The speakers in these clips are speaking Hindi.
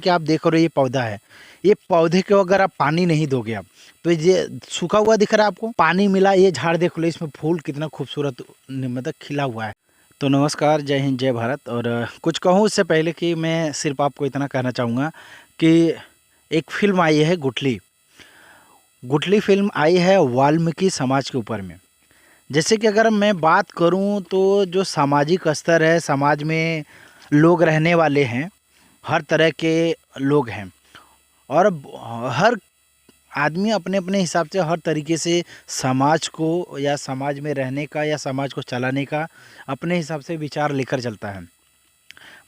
कि आप देख रहे हो ये पौधा है, ये पौधे को अगर आप पानी नहीं दोगे आप तो ये सूखा हुआ दिख रहा है आपको। पानी मिला, ये झाड़ देख लो, इसमें फूल कितना खूबसूरत मतलब खिला हुआ है। तो नमस्कार, जय हिंद, जय भारत। और कुछ कहूँ उससे पहले कि मैं सिर्फ आपको इतना कहना चाहूँगा कि एक फिल्म आई है गुठली। गुठली फिल्म आई है वाल्मीकि समाज के ऊपर में। जैसे कि अगर मैं बात करूं तो जो सामाजिक स्तर है, समाज में लोग रहने वाले हैं, हर तरह के लोग हैं। और हर आदमी अपने अपने हिसाब से हर तरीके से समाज को या समाज में रहने का या समाज को चलाने का अपने हिसाब से विचार लेकर चलता है।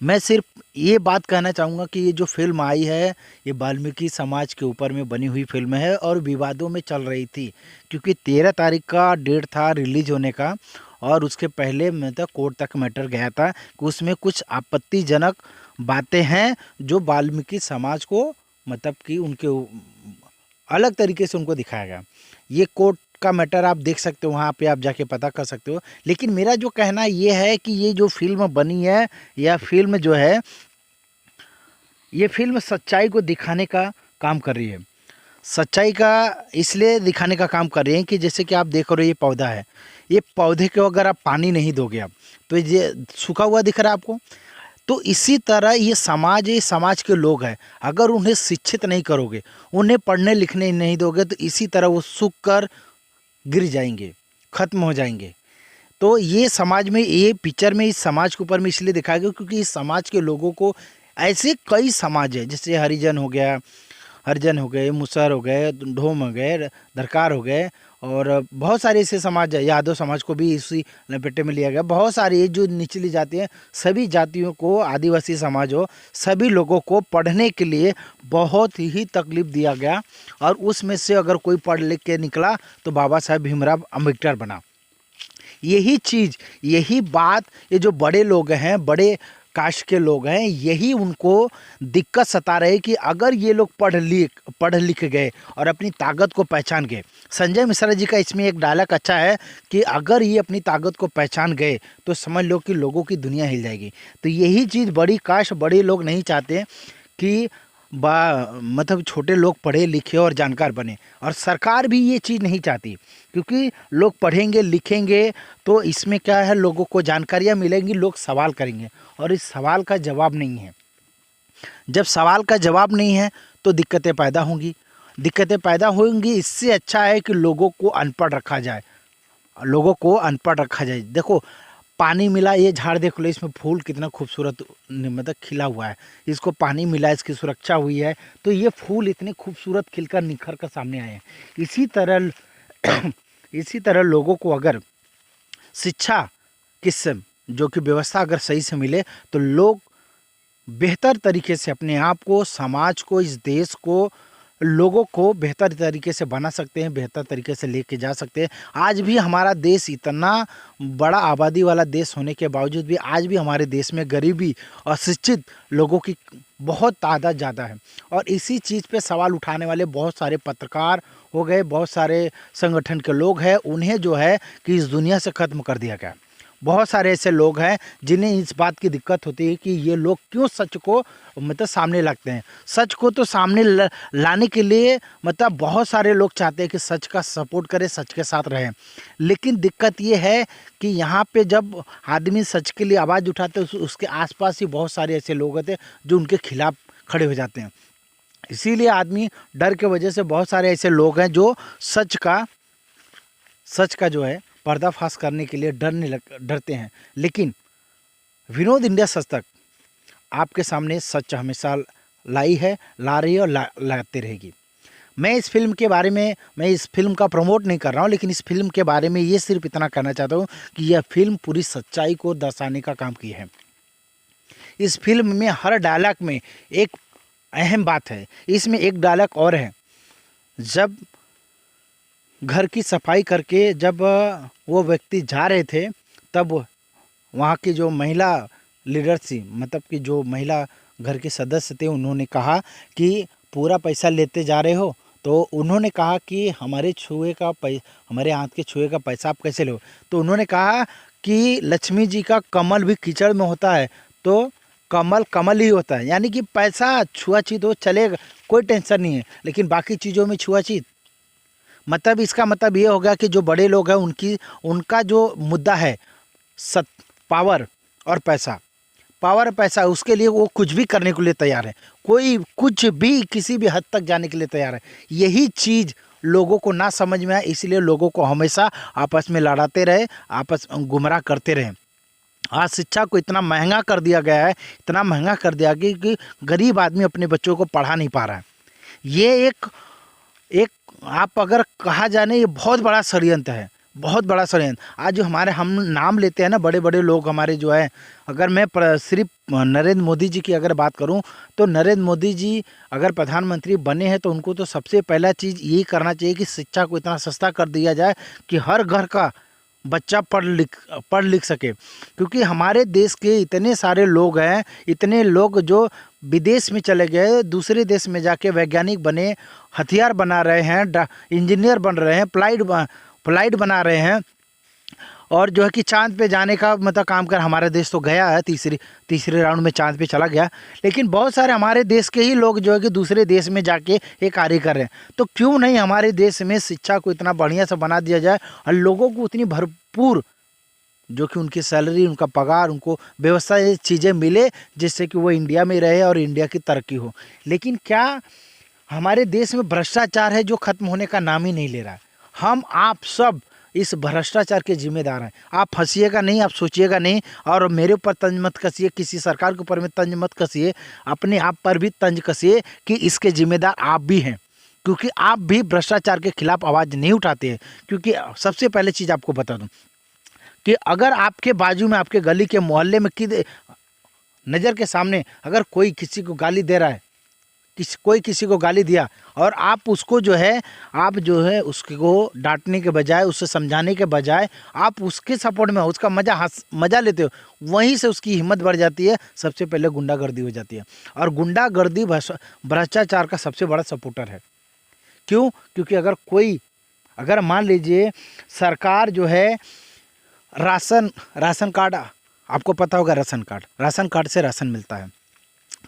मैं सिर्फ ये बात कहना चाहूँगा कि ये जो फिल्म आई है ये वाल्मीकि समाज के ऊपर में बनी हुई फिल्म है और विवादों में चल रही थी, क्योंकि 13 तारीख का डेट था रिलीज होने का। और उसके पहले मतलब कोर्ट तक मैटर गया था कि उसमें कुछ आपत्तिजनक बातें हैं जो वाल्मीकि समाज को मतलब कि उनके अलग तरीके से उनको दिखाया गया। ये कोर्ट का मैटर आप देख सकते हो, वहाँ पे आप जाके पता कर सकते हो। लेकिन मेरा जो कहना ये है कि ये जो फिल्म बनी है, यह फिल्म जो है, ये फिल्म सच्चाई को दिखाने का काम कर रही है। सच्चाई का इसलिए दिखाने का काम कर रही है कि जैसे कि आप देख रहे हो ये पौधा है, ये पौधे को अगर आप पानी नहीं दोगे आप तो ये सूखा हुआ दिख रहा है आपको। तो इसी तरह ये समाज के लोग हैं, अगर उन्हें शिक्षित नहीं करोगे, उन्हें पढ़ने लिखने नहीं दोगे, तो इसी तरह वो सूख कर गिर जाएंगे, ख़त्म हो जाएंगे। तो ये समाज में, ये पिक्चर में इस समाज के ऊपर में इसलिए दिखाया गया क्योंकि इस समाज के लोगों को, ऐसे कई समाज है जैसे हरिजन हो गया, हरिजन हो गए, मुसहर हो गए, ढोम हो गए, दरकार हो गए, और बहुत सारे ऐसे समाज है। यादव समाज को भी इसी लपेटे में लिया गया। बहुत सारी ये जो निचली जाति हैं, सभी जातियों को, आदिवासी समाज हो, सभी लोगों को पढ़ने के लिए बहुत ही तकलीफ दिया गया। और उसमें से अगर कोई पढ़ लिख के निकला तो बाबा साहेब भीमराव अम्बेडकर बना। यही चीज़, यही बात, ये जो बड़े लोग हैं, बड़े कास्ट के लोग हैं, यही उनको दिक्कत सता रहे कि अगर ये लोग पढ़ लिख गए और अपनी ताकत को पहचान गए। संजय मिश्रा जी का इसमें एक डायलॉग अच्छा है कि अगर ये अपनी ताकत को पहचान गए तो समझ लो कि लोगों की दुनिया हिल जाएगी। तो यही चीज़ बड़ी कास्ट, बड़े लोग नहीं चाहते कि मतलब छोटे लोग पढ़े लिखे और जानकार बने, और सरकार भी ये चीज़ नहीं चाहती, क्योंकि लोग पढ़ेंगे लिखेंगे तो इसमें क्या है, लोगों को जानकारियाँ मिलेंगी, लोग सवाल करेंगे, और इस सवाल का जवाब नहीं है। जब सवाल का जवाब नहीं है तो दिक्कतें पैदा होंगी, दिक्कतें पैदा होंगी। इससे अच्छा है कि लोगों को अनपढ़ रखा जाए, लोगों को अनपढ़ रखा जाए। देखो, पानी मिला, ये झाड़ देख लो, इसमें फूल कितना खूबसूरत मतलब खिला हुआ है। इसको पानी मिला, इसकी सुरक्षा हुई है, तो ये फूल इतने खूबसूरत खिलकर निखर कर सामने आए हैं। इसी तरह इसी तरह लोगों को अगर शिक्षा किस्म जो कि व्यवस्था अगर सही से मिले तो लोग बेहतर तरीके से अपने आप को, समाज को, इस देश को, लोगों को बेहतर तरीके से बना सकते हैं, बेहतर तरीके से लेके जा सकते हैं। आज भी हमारा देश इतना बड़ा आबादी वाला देश होने के बावजूद भी आज भी हमारे देश में गरीबी और शिक्षित लोगों की बहुत तादाद ज़्यादा है। और इसी चीज़ पे सवाल उठाने वाले बहुत सारे पत्रकार हो गए, बहुत सारे संगठन के लोग हैं, उन्हें जो है कि इस दुनिया से ख़त्म कर दिया गया। बहुत सारे ऐसे लोग हैं जिन्हें इस बात की दिक्कत होती है कि ये लोग क्यों सच को मतलब सामने लाते हैं। सच को तो सामने लाने के लिए मतलब बहुत सारे लोग चाहते हैं कि सच का सपोर्ट करें, सच के साथ रहें। लेकिन दिक्कत ये है कि यहाँ पे जब आदमी सच के लिए आवाज़ उठाते हैं, उसके आसपास ही बहुत सारे ऐसे लोग होते हैं जो उनके खिलाफ खड़े हो जाते हैं। इसीलिए आदमी डर के वजह से, बहुत सारे ऐसे लोग हैं जो सच का जो है पर्दाफाश करने के लिए डरते हैं। लेकिन विनोद इंडिया सच तक आपके सामने सच हमेशा लाई है, ला रही है और लाते रहेगी। मैं इस फिल्म के बारे में, मैं इस फिल्म का प्रमोट नहीं कर रहा हूँ, लेकिन इस फिल्म के बारे में ये सिर्फ इतना कहना चाहता हूँ कि यह फिल्म पूरी सच्चाई को दर्शाने का काम की है। इस फिल्म में हर डायलॉग में एक अहम बात है। इसमें एक डायलॉग और है, जब घर की सफाई करके जब वो व्यक्ति जा रहे थे, तब वहाँ की जो महिला लीडर थी, मतलब कि जो महिला घर के सदस्य थे, उन्होंने कहा कि पूरा पैसा लेते जा रहे हो। तो उन्होंने कहा कि हमारे हाथ के छुए का पैसा आप कैसे लो। तो उन्होंने कहा कि लक्ष्मी जी का कमल भी कीचड़ में होता है, तो कमल कमल ही होता है, यानी कि पैसा छुआछूत हो चलेगा, कोई टेंशन नहीं है, लेकिन बाकी चीज़ों में छुआछूत, मतलब इसका मतलब ये होगा कि जो बड़े लोग हैं उनका जो मुद्दा है सत पावर और पैसा, पावर और पैसा, उसके लिए वो कुछ भी करने के लिए तैयार है, कोई कुछ भी किसी भी हद तक जाने के लिए तैयार है। यही चीज़ लोगों को ना समझ में आए, इसलिए लोगों को हमेशा आपस में लड़ाते रहे, आपस गुमराह करते रहे। आज शिक्षा को इतना महंगा कर दिया गया है, इतना महंगा कर दिया गया कि गरीब आदमी अपने बच्चों को पढ़ा नहीं पा रहा है। ये एक एक आप अगर कहा जाने ये बहुत बड़ा षड्यंत्र है, बहुत बड़ा षड्यंत्र। आज जो हम नाम लेते हैं ना बड़े बड़े लोग हमारे जो है, अगर मैं सिर्फ नरेंद्र मोदी जी की अगर बात करूं तो नरेंद्र मोदी जी अगर प्रधानमंत्री बने हैं तो उनको तो सबसे पहला चीज़ यही करना चाहिए कि शिक्षा को इतना सस्ता कर दिया जाए कि हर घर का बच्चा पढ़ लिख सके। क्योंकि हमारे देश के इतने सारे लोग हैं, इतने लोग जो विदेश में चले गए, दूसरे देश में जाके वैज्ञानिक बने, हथियार बना रहे हैं, इंजीनियर बन रहे हैं, फ्लाइट बना रहे हैं, और जो है कि चांद पे जाने का मतलब काम कर हमारा देश तो गया है, तीसरे राउंड में चांद पे चला गया। लेकिन बहुत सारे हमारे देश के ही लोग जो है कि दूसरे देश में जाके ये कार्य कर रहे हैं। तो क्यों नहीं हमारे देश में शिक्षा को इतना बढ़िया से बना दिया जाए और लोगों को उतनी भरपूर जो कि उनकी सैलरी, उनका पगार, उनको व्यवस्था, ये चीज़ें मिले जिससे कि वो इंडिया में रहे और इंडिया की तरक्की हो। लेकिन क्या हमारे देश में भ्रष्टाचार है जो ख़त्म होने का नाम ही नहीं ले रहा है। हम आप सब इस भ्रष्टाचार के जिम्मेदार हैं। आप फंसिएगा नहीं, आप सोचिएगा नहीं, और मेरे ऊपर तंज मत कसिए, किसी सरकार के ऊपर में तंज मत कसिए, अपने आप पर भी तंज कसिए कि इसके जिम्मेदार आप भी हैं, क्योंकि आप भी भ्रष्टाचार के खिलाफ आवाज़ नहीं उठाते हैं। क्योंकि सबसे पहले चीज़ आपको बता दूं कि अगर आपके बाजू में, आपके गली के मोहल्ले में नज़र के सामने अगर कोई किसी को गाली दे रहा है, कोई किसी को गाली दिया और आप उसको जो है उसको डांटने के बजाय, उससे समझाने के बजाय आप उसके सपोर्ट में उसका मजा लेते हो, वहीं से उसकी हिम्मत बढ़ जाती है। सबसे पहले गुंडागर्दी हो जाती है, और गुंडागर्दी भ्रष्टाचार का सबसे बड़ा सपोर्टर है। क्यों? क्योंकि अगर मान लीजिए सरकार जो है राशन कार्ड, आपको पता होगा राशन कार्ड से राशन मिलता है,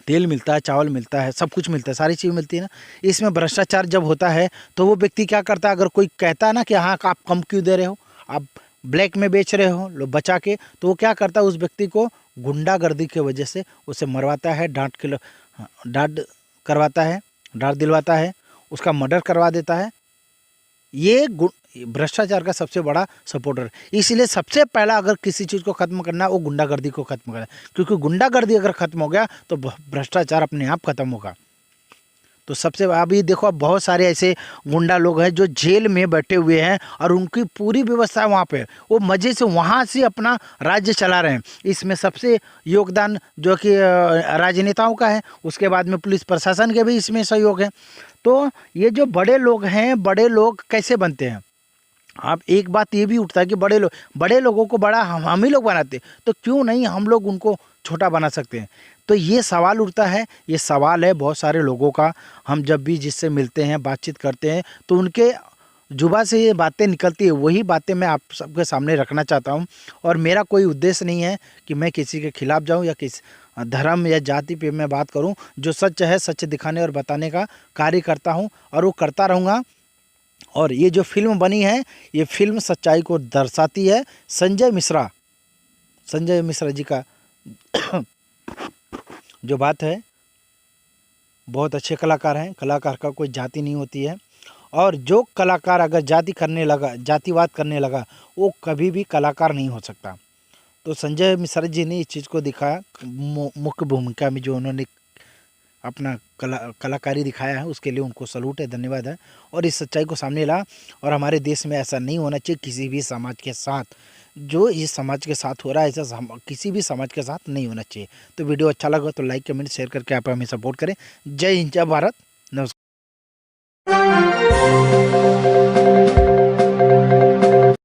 तेल मिलता है, चावल मिलता है, सब कुछ मिलता है, सारी चीज़ मिलती है ना। इसमें भ्रष्टाचार जब होता है तो वो व्यक्ति क्या करता है, अगर कोई कहता है ना कि हाँ आप कम क्यों दे रहे हो, आप ब्लैक में बेच रहे हो लो बचा के, तो वो क्या करता है, उस व्यक्ति को गुंडागर्दी की वजह से उसे मरवाता है, डांट करवाता है, डांट दिलवाता है, उसका मर्डर करवा देता है। ये भ्रष्टाचार का सबसे बड़ा सपोर्टर है। इसलिए सबसे पहला अगर किसी चीज़ को ख़त्म करना है वो गुंडागर्दी को ख़त्म करना है, क्योंकि गुंडागर्दी अगर ख़त्म हो गया तो भ्रष्टाचार अपने आप ख़त्म होगा। तो सबसे अभी देखो, अब बहुत सारे ऐसे गुंडा लोग हैं जो जेल में बैठे हुए हैं और उनकी पूरी व्यवस्था वहाँ पे, वो मज़े से वहाँ से अपना राज्य चला रहे हैं। इसमें सबसे योगदान जो कि राजनेताओं का है, उसके बाद में पुलिस प्रशासन के भी इसमें सहयोग है। तो ये जो बड़े लोग हैं, बड़े लोग कैसे बनते हैं? आप एक बात ये भी उठता है कि बड़े लोगों को बड़ा हम ही लोग बनाते, तो क्यों नहीं हम लोग उनको छोटा बना सकते हैं? तो ये सवाल उठता है, ये सवाल है बहुत सारे लोगों का। हम जब भी जिससे मिलते हैं, बातचीत करते हैं, तो उनके जुबान से ये बातें निकलती है, वही बातें मैं आप सबके सामने रखना चाहता हूँ। और मेरा कोई उद्देश्य नहीं है कि मैं किसी के खिलाफ जाऊँ या किसी धर्म या जाति पे मैं बात करूँ। जो सच है सच दिखाने और बताने का कार्य करता हूँ और वो करता रहूँगा। और ये जो फिल्म बनी है, ये फिल्म सच्चाई को दर्शाती है। संजय मिश्रा जी का जो बात है, बहुत अच्छे कलाकार हैं। कलाकार का कोई जाति नहीं होती है, और जो कलाकार अगर जातिवाद करने लगा वो कभी भी कलाकार नहीं हो सकता। तो संजय मिश्रा जी ने इस चीज़ को दिखाया, मुख्य भूमिका में जो उन्होंने अपना कलाकारी दिखाया है, उसके लिए उनको सलूट है, धन्यवाद है। और इस सच्चाई को सामने ला, और हमारे देश में ऐसा नहीं होना चाहिए किसी भी समाज के साथ। जो इस समाज के साथ हो रहा है, ऐसा किसी भी समाज के साथ नहीं होना चाहिए। तो वीडियो अच्छा लगा तो लाइक, कमेंट, शेयर करके आप हमें सपोर्ट करें। जय हिंद, जय भारत, नमस्कार।